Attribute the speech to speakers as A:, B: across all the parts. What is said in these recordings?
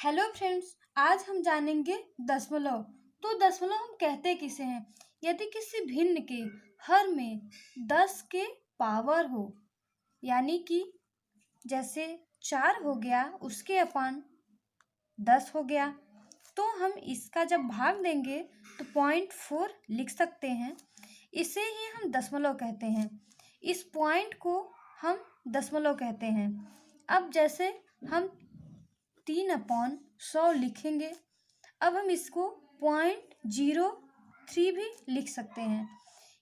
A: Hello friends, आज हम जानेंगे दशमलव। तो दशमलव हम कहते किसे हैं? यदि किसी भिन्न के हर में 10 के पावर हो, यानी कि जैसे 4 हो गया उसके अपान 10 हो गया, तो हम इसका जब भाग देंगे तो 0.4 लिख सकते हैं। इसे ही हम दशमलव कहते हैं। इस पॉइंट को हम दशमलव कहते हैं। अब जैसे हम 3/100 लिखेंगे, अब हम इसको 0.03 भी लिख सकते हैं।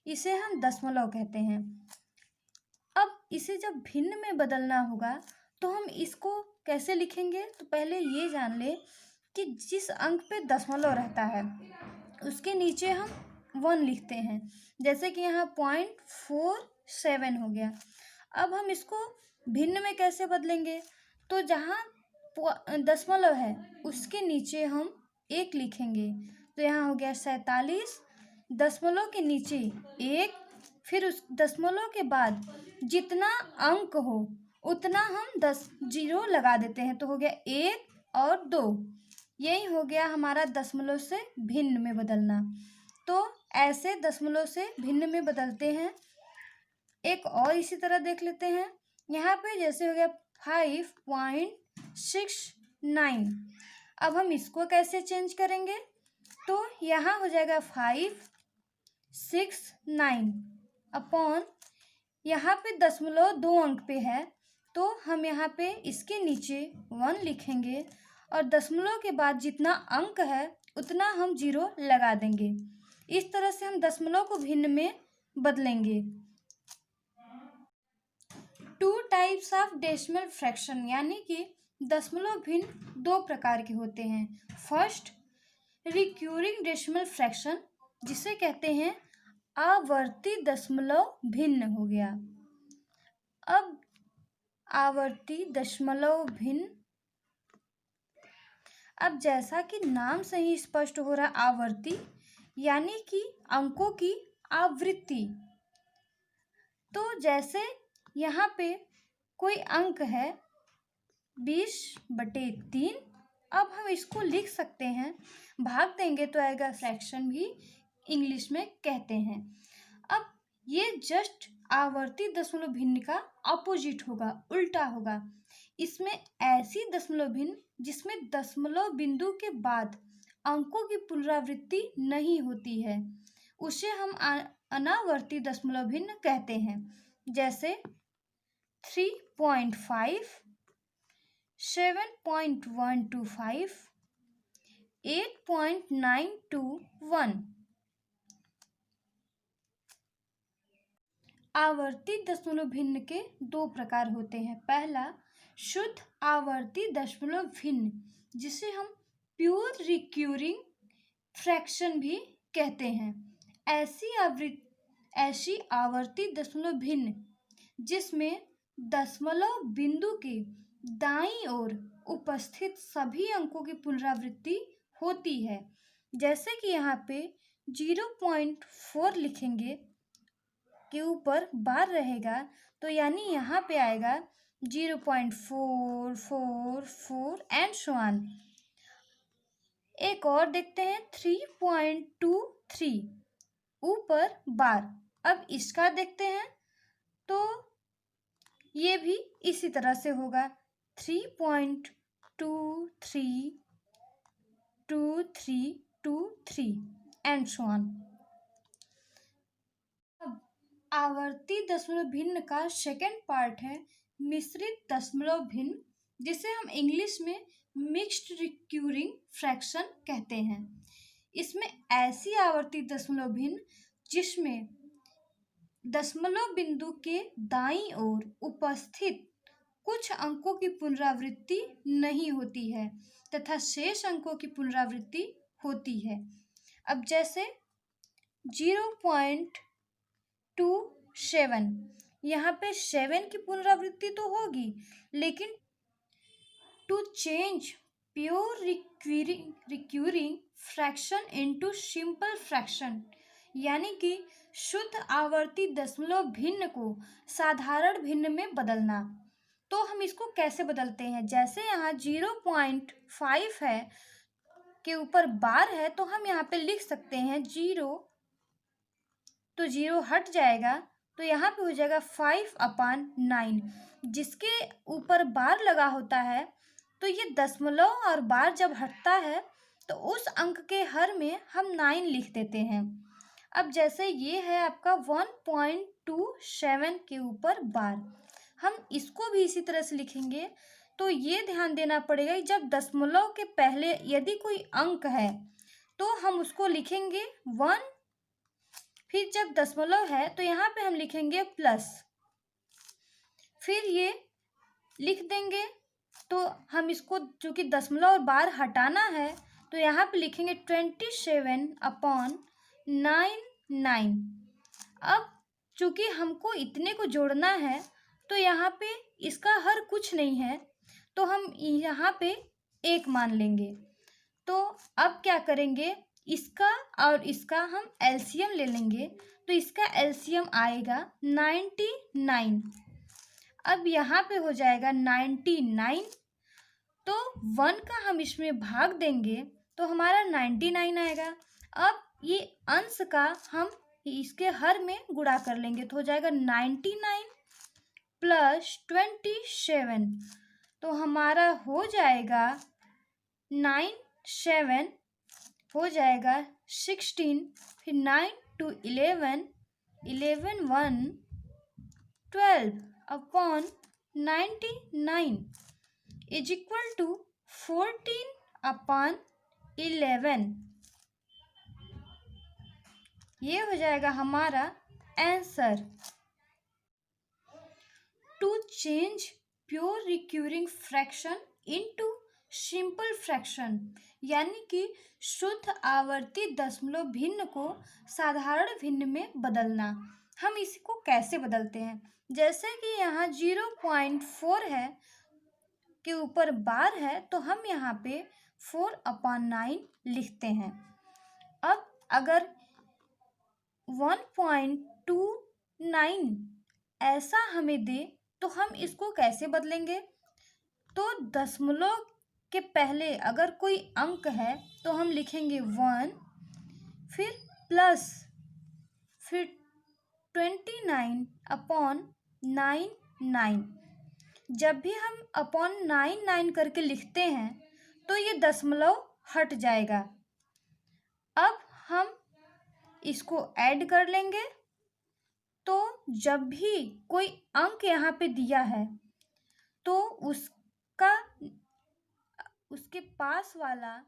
A: इसे हम दशमलव कहते हैं। अब इसे जब भिन्न में बदलना होगा तो हम इसको कैसे लिखेंगे? तो पहले ये जान ले कि जिस अंक पे दशमलव रहता है उसके नीचे हम 1 लिखते हैं। जैसे कि यहाँ 0.47 हो गया। अब हम इसको भिन्न में कैसे बदलेंगे? तो जहाँ दशमलव है उसके नीचे हम 1 लिखेंगे। तो यहाँ हो गया 47, दशमलव के नीचे 1, फिर उस दशमलव के बाद जितना अंक हो उतना हम 10 जीरो लगा देते हैं। तो हो गया 1 और 2। यही हो गया हमारा दशमलव से भिन्न में बदलना। तो ऐसे दशमलव से भिन्न में बदलते हैं। एक और इसी तरह देख लेते हैं। यहाँ पे जैसे हो गया 5.69। अब हम इसको कैसे चेंज करेंगे? तो यहाँ हो जाएगा 569 अपॉन, यहाँ पे दशमलव 2 अंक पे है तो हम यहाँ पे इसके नीचे 1 लिखेंगे और दशमलव के बाद जितना अंक है उतना हम 0 लगा देंगे। इस तरह से हम दशमलव को भिन्न में बदलेंगे। 2 टाइप्स ऑफ डेसिमल फ्रैक्शन, यानी कि दशमलव भिन्न 2 प्रकार के होते हैं। फर्स्ट, रिक्यूरिंग डेसिमल फ्रैक्शन, जिसे कहते हैं आवर्ती दशमलव भिन्न हो गया। अब आवर्ती दशमलव भिन्न, अब जैसा कि नाम से ही स्पष्ट हो रहा, आवर्ती यानी कि अंकों की आवृत्ति। तो जैसे यहाँ पे कोई अंक है 20/3, अब हम इसको लिख सकते हैं, भाग देंगे तो आएगा फ्रैक्शन भी इंग्लिश में कहते हैं। अब ये जस्ट आवर्ती दशमलव भिन्न का अपोजिट होगा, उल्टा होगा। इसमें ऐसी दशमलव भिन्न जिसमें दशमलव बिंदु के बाद अंकों की पुनरावृत्ति नहीं होती है, उसे हम अनावर्ती दशमलव भिन्न कहते हैं। जैसे 3.5, 7.125, 8.921। आवर्ती दशमलव भिन्न के 2 प्रकार होते हैं। पहला, शुद्ध आवर्ती दशमलव भिन्न, जिसे हम प्योर रिक्यूरिंग फ्रैक्शन भी कहते हैं। ऐसी आवर्ती दशमलव भिन्न जिसमें दशमलव बिंदु के दाईं ओर उपस्थित सभी अंकों की पुनरावृत्ति होती है। जैसे कि यहाँ पे 0.4 लिखेंगे के ऊपर बार रहेगा तो यानी यहाँ पे आएगा 0.444 एंड सो ऑन। एक और देखते हैं 3.23 ऊपर बार। अब इसका देखते हैं तो ये भी इसी तरह से होगा 3.232323 एंड सो ऑन। अब आवर्ती दशमलव भिन्न का सेकेंड पार्ट है मिश्रित दशमलव भिन्न, जिसे हम इंग्लिश में मिक्स्ड रिक्यूरिंग फ्रैक्शन कहते हैं। इसमें ऐसी आवर्ती दशमलव भिन्न जिसमें दशमलव बिंदु के दाईं ओर उपस्थित कुछ अंकों की पुनरावृत्ति नहीं होती है तथा शेष अंकों की पुनरावृत्ति होती है। अब जैसे 0.27, यहाँ पे 7 की पुनरावृत्ति तो होगी, लेकिन to change pure recurring fraction into simple fraction, यानी कि शुद्ध आवर्ती दशमलव भिन्न को साधारण भिन्न में बदलना। तो हम इसको कैसे बदलते हैं, जैसे यहाँ 0.5 है के ऊपर बार है तो हम यहाँ पे लिख सकते हैं 0, तो 0 हट जाएगा तो यहाँ पे हो जाएगा 5/9। जिसके ऊपर बार लगा होता है तो ये दशमलव और बार जब हटता है तो उस अंक के हर में हम 9 लिख देते हैं। अब जैसे ये है आपका 1.27 के ऊपर बार, हम इसको भी इसी तरह से लिखेंगे। तो ये ध्यान देना पड़ेगा कि जब दशमलव के पहले यदि कोई अंक है तो हम उसको लिखेंगे 1, फिर जब दशमलव है तो यहाँ पे हम लिखेंगे प्लस, फिर ये लिख देंगे। तो हम इसको चूँकि दशमलव और बार हटाना है तो यहाँ पे लिखेंगे 27/99। अब चूँकि हमको इतने को जोड़ना है तो यहाँ पे इसका हर कुछ नहीं है तो हम यहाँ पे 1 मान लेंगे। तो अब क्या करेंगे, इसका और इसका हम एलसीएम ले लेंगे तो इसका एलसीएम आएगा 99। अब यहाँ पे हो जाएगा 99, तो 1 का हम इसमें भाग देंगे तो हमारा 99 आएगा। अब ये अंश का हम इसके हर में गुणा कर लेंगे तो हो जाएगा 99 प्लस 27, तो हमारा हो जाएगा 97 हो जाएगा 16, फिर 9 to 11, 11 1 12/99 इज इक्वल टू 14/11। ये हो जाएगा हमारा answer. To change pure recurring fraction into simple fraction, यानी कि शुद्ध आवर्ती दशमलव भिन्न को साधारण भिन्न में बदलना। हम इसको कैसे बदलते हैं, जैसे कि यहाँ 0.4 है के ऊपर बार है तो हम यहाँ पे 4/9 लिखते हैं। अब अगर 1.29 ऐसा हमें दे तो हम इसको कैसे बदलेंगे, तो दशमलव के पहले अगर कोई अंक है तो हम लिखेंगे 1, फिर प्लस, फिर 29/99। जब भी हम अपॉन 9 करके लिखते हैं तो ये दशमलव हट जाएगा। अब हम इसको ऐड कर लेंगे, तो जब भी कोई अंक यहाँ पे दिया है तो उसके पास वाला